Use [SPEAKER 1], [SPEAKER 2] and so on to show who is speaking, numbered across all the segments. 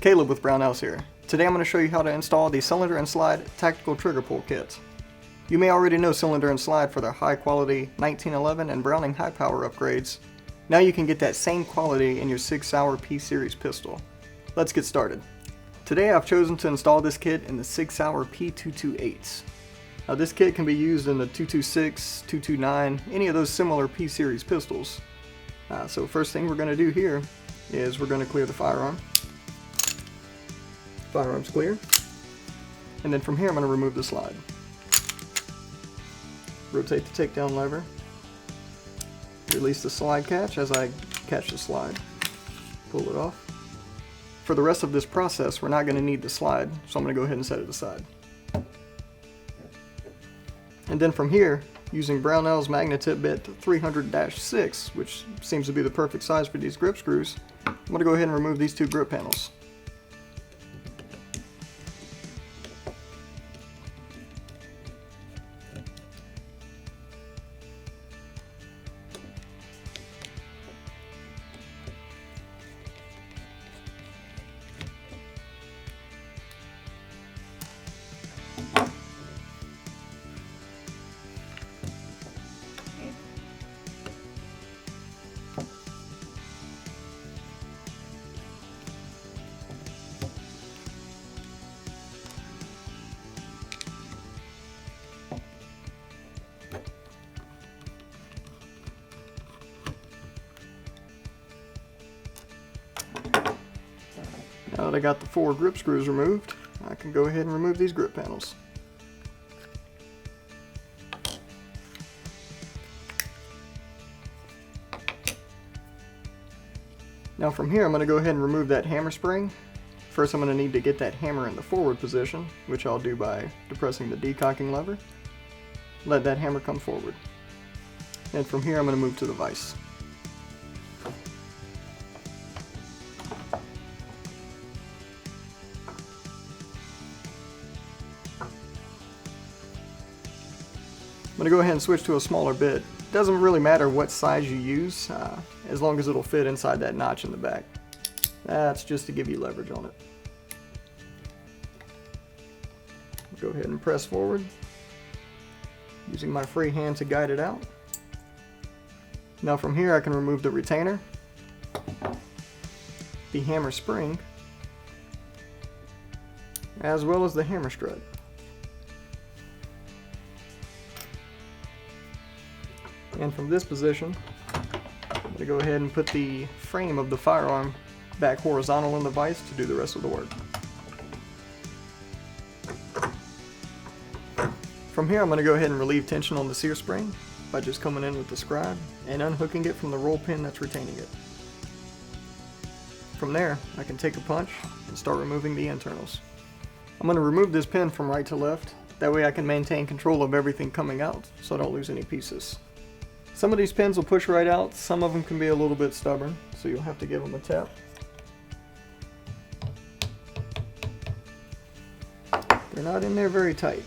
[SPEAKER 1] Caleb with Brownells here. Today I'm going to show you how to install the Cylinder and Slide Tactical Trigger Pull Kit. You may already know Cylinder and Slide for their high quality 1911 and Browning high power upgrades. Now you can get that same quality in your SIG Sauer P-Series pistol. Let's get started. Today I've chosen to install this kit in the SIG Sauer P228. Now this kit can be used in the 226, 229, any of those similar P-Series pistols. So first thing we're going to do here is we're going to clear the firearm. Firearm's clear. And then from here I'm going to remove the slide. Rotate the takedown lever. Release the slide catch as I catch the slide. Pull it off. For the rest of this process we're not going to need the slide, so I'm going to go ahead and set it aside. And then from here, using Brownells Magnetip bit 300-6, which seems to be the perfect size for these grip screws, I'm going to go ahead and remove these two grip panels. Now that I got the 4 grip screws removed, I can go ahead and remove these grip panels. Now from here I'm going to go ahead and remove that hammer spring. First I'm going to need to get that hammer in the forward position, which I'll do by depressing the decocking lever. Let that hammer come forward. And from here I'm going to move to the vise. I'm going to go ahead and switch to a smaller bit. It doesn't really matter what size you use, as long as it'll fit inside that notch in the back. That's just to give you leverage on it. Go ahead and press forward, using my free hand to guide it out. Now from here I can remove the retainer, the hammer spring, as well as the hammer strut. And from this position, I'm going to go ahead and put the frame of the firearm back horizontal in the vise to do the rest of the work. From here I'm going to go ahead and relieve tension on the sear spring by just coming in with the scribe and unhooking it from the roll pin that's retaining it. From there I can take a punch and start removing the internals. I'm going to remove this pin from right to left, that way I can maintain control of everything coming out so I don't lose any pieces. Some of these pins will push right out, some of them can be a little bit stubborn, so you'll have to give them a tap. They're not in there very tight.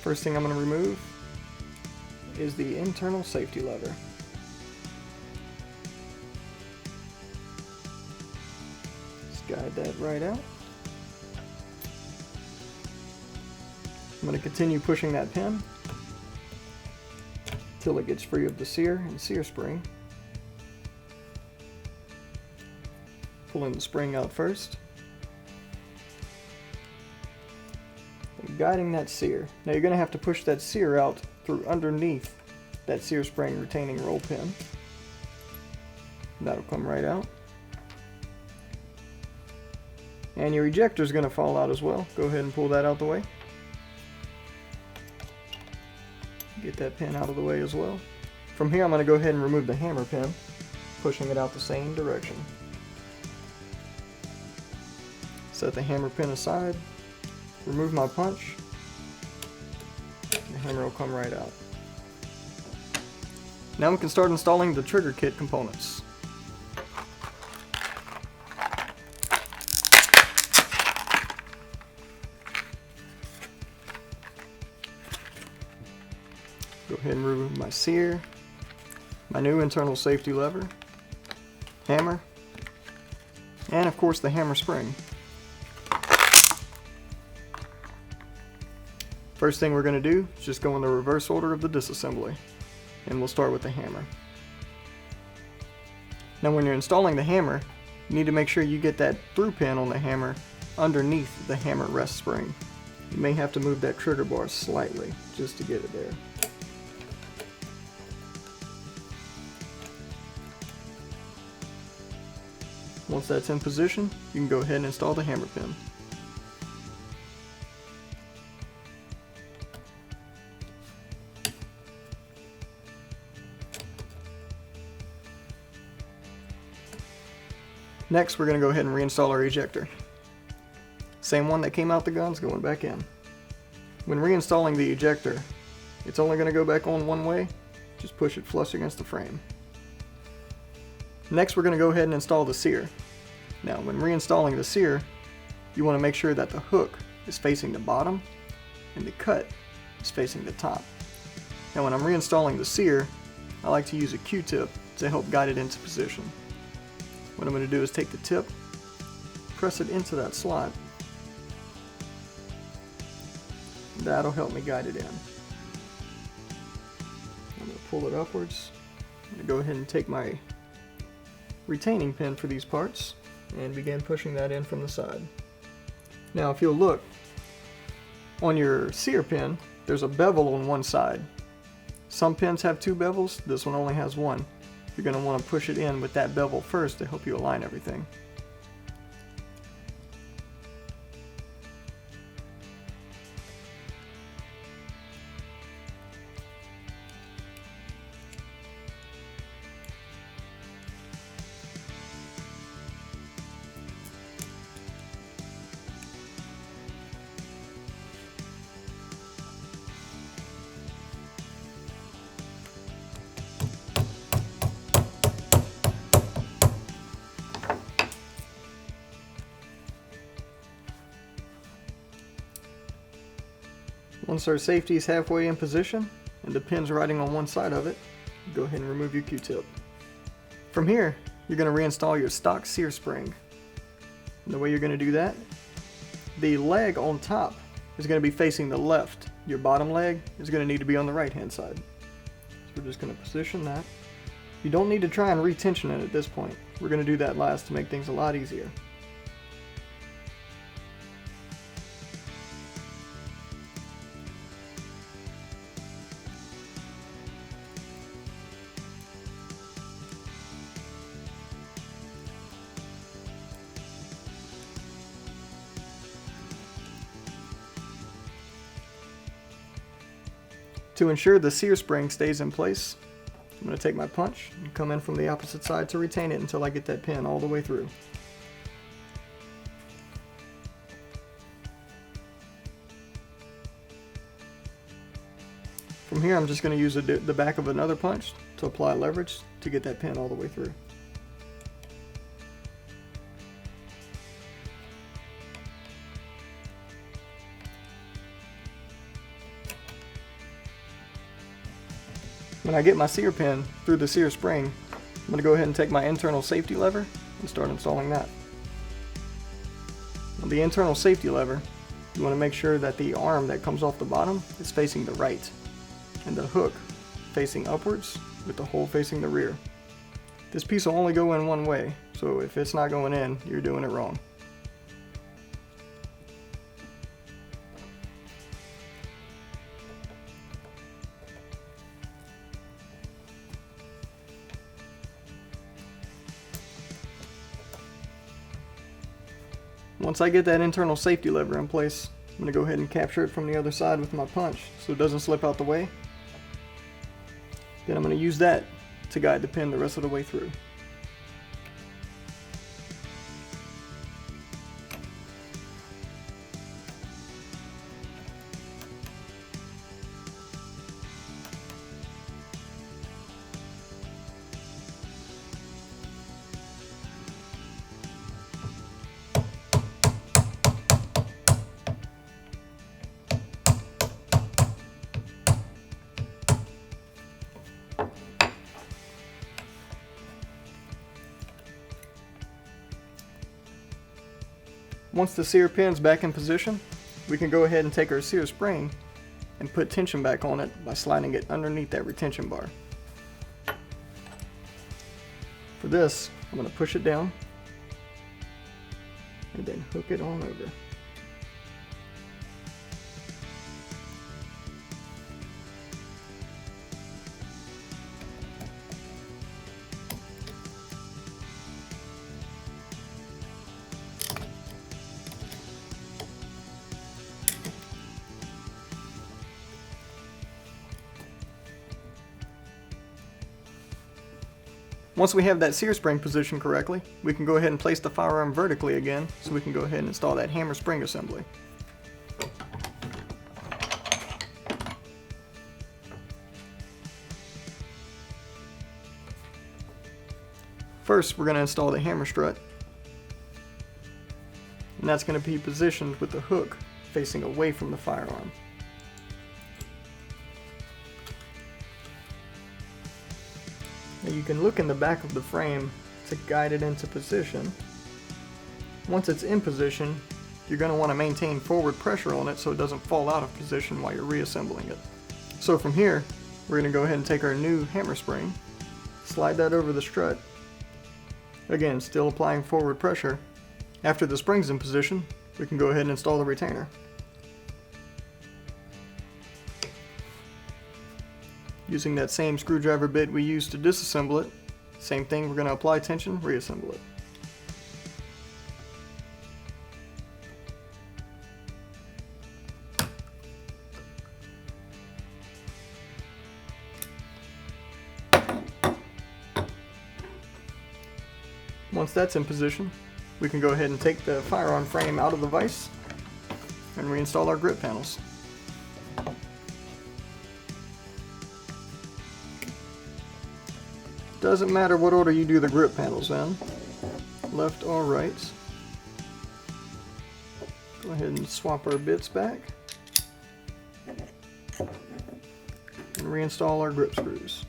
[SPEAKER 1] First thing I'm going to remove is the internal safety lever. Just guide that right out. I'm going to continue pushing that pin until it gets free of the sear and sear spring. Pulling the spring out first. And guiding that sear. Now you're going to have to push that sear out through underneath that sear spring retaining roll pin. That'll come right out. And your ejector is going to fall out as well. Go ahead and pull that out the way. Get that pin out of the way as well. From here I'm going to go ahead and remove the hammer pin, pushing it out the same direction. Set the hammer pin aside, remove my punch, and the hammer will come right out. Now we can start installing the trigger kit components. ahead and remove my sear, my new internal safety lever, hammer, and of course the hammer spring. First thing we're going to do is just go in the reverse order of the disassembly, and we'll start with the hammer. Now when you're installing the hammer, you need to make sure you get that through pin on the hammer underneath the hammer rest spring. You may have to move that trigger bar slightly just to get it there. Once that's in position, you can go ahead and install the hammer pin. Next, we're going to go ahead and reinstall our ejector. Same one that came out the gun's going back in. When reinstalling the ejector, it's only going to go back on one way. Just push it flush against the frame. Next, we're going to go ahead and install the sear. Now, when reinstalling the sear, you want to make sure that the hook is facing the bottom and the cut is facing the top. Now, when I'm reinstalling the sear, I like to use a Q-tip to help guide it into position. What I'm going to do is take the tip, press it into that slot. That'll help me guide it in. I'm going to pull it upwards. I'm going to go ahead and take my retaining pin for these parts and begin pushing that in from the side. Now if you'll look, on your sear pin, there's a bevel on one side. Some pins have two bevels, this one only has one. You're going to want to push it in with that bevel first to help you align everything. Once our safety is halfway in position and the pin's riding on one side of it, go ahead and remove your Q-tip. From here, you're going to reinstall your stock sear spring. And the way you're going to do that, the leg on top is going to be facing the left. Your bottom leg is going to need to be on the right hand side. So we're just going to position that. You don't need to try and retension it at this point. We're going to do that last to make things a lot easier. To ensure the sear spring stays in place, I'm going to take my punch and come in from the opposite side to retain it until I get that pin all the way through. From here, I'm just going to use the back of another punch to apply leverage to get that pin all the way through. When I get my sear pin through the sear spring, I'm going to go ahead and take my internal safety lever and start installing that. On the internal safety lever, you want to make sure that the arm that comes off the bottom is facing the right, and the hook facing upwards with the hole facing the rear. This piece will only go in one way, so if it's not going in, you're doing it wrong. Once I get that internal safety lever in place, I'm going to go ahead and capture it from the other side with my punch so it doesn't slip out the way. Then I'm going to use that to guide the pin the rest of the way through. Once the sear pin's back in position, we can go ahead and take our sear spring and put tension back on it by sliding it underneath that retention bar. For this, I'm going to push it down and then hook it on over. Once we have that sear spring positioned correctly, we can go ahead and place the firearm vertically again, so we can go ahead and install that hammer spring assembly. First, we're going to install the hammer strut, and that's going to be positioned with the hook facing away from the firearm. Now you can look in the back of the frame to guide it into position. Once it's in position, you're going to want to maintain forward pressure on it so it doesn't fall out of position while you're reassembling it. So from here, we're going to go ahead and take our new hammer spring, slide that over the strut. Again, still applying forward pressure. After the spring's in position, we can go ahead and install the retainer. Using that same screwdriver bit we used to disassemble it, same thing, we're going to apply tension, reassemble it. Once that's in position, we can go ahead and take the firearm frame out of the vise and reinstall our grip panels. Doesn't matter what order you do the grip panels in, left or right. Go ahead and swap our bits back and reinstall our grip screws.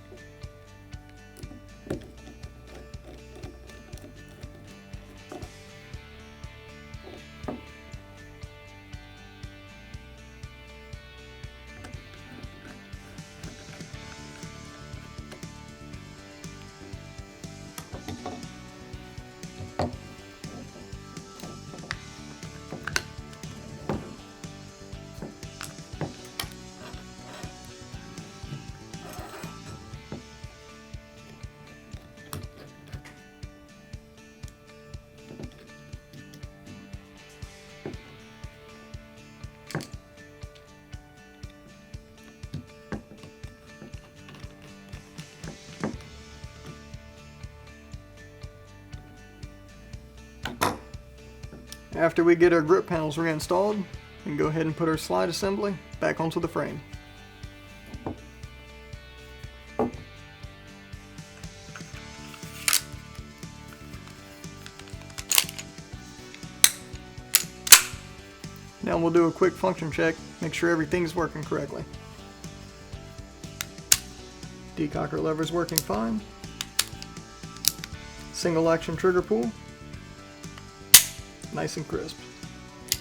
[SPEAKER 1] After we get our grip panels reinstalled, we can go ahead and put our slide assembly back onto the frame. Now we'll do a quick function check, make sure everything's working correctly. Decocker lever's working fine. Single action trigger pull. Nice and crisp.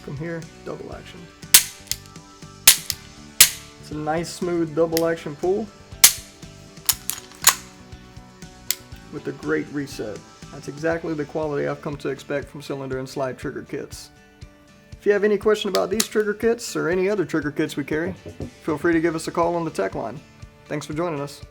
[SPEAKER 1] From here, double action. It's a nice smooth double action pull with a great reset. That's exactly the quality I've come to expect from cylinder and slide trigger kits. If you have any question about these trigger kits or any other trigger kits we carry, feel free to give us a call on the tech line. Thanks for joining us.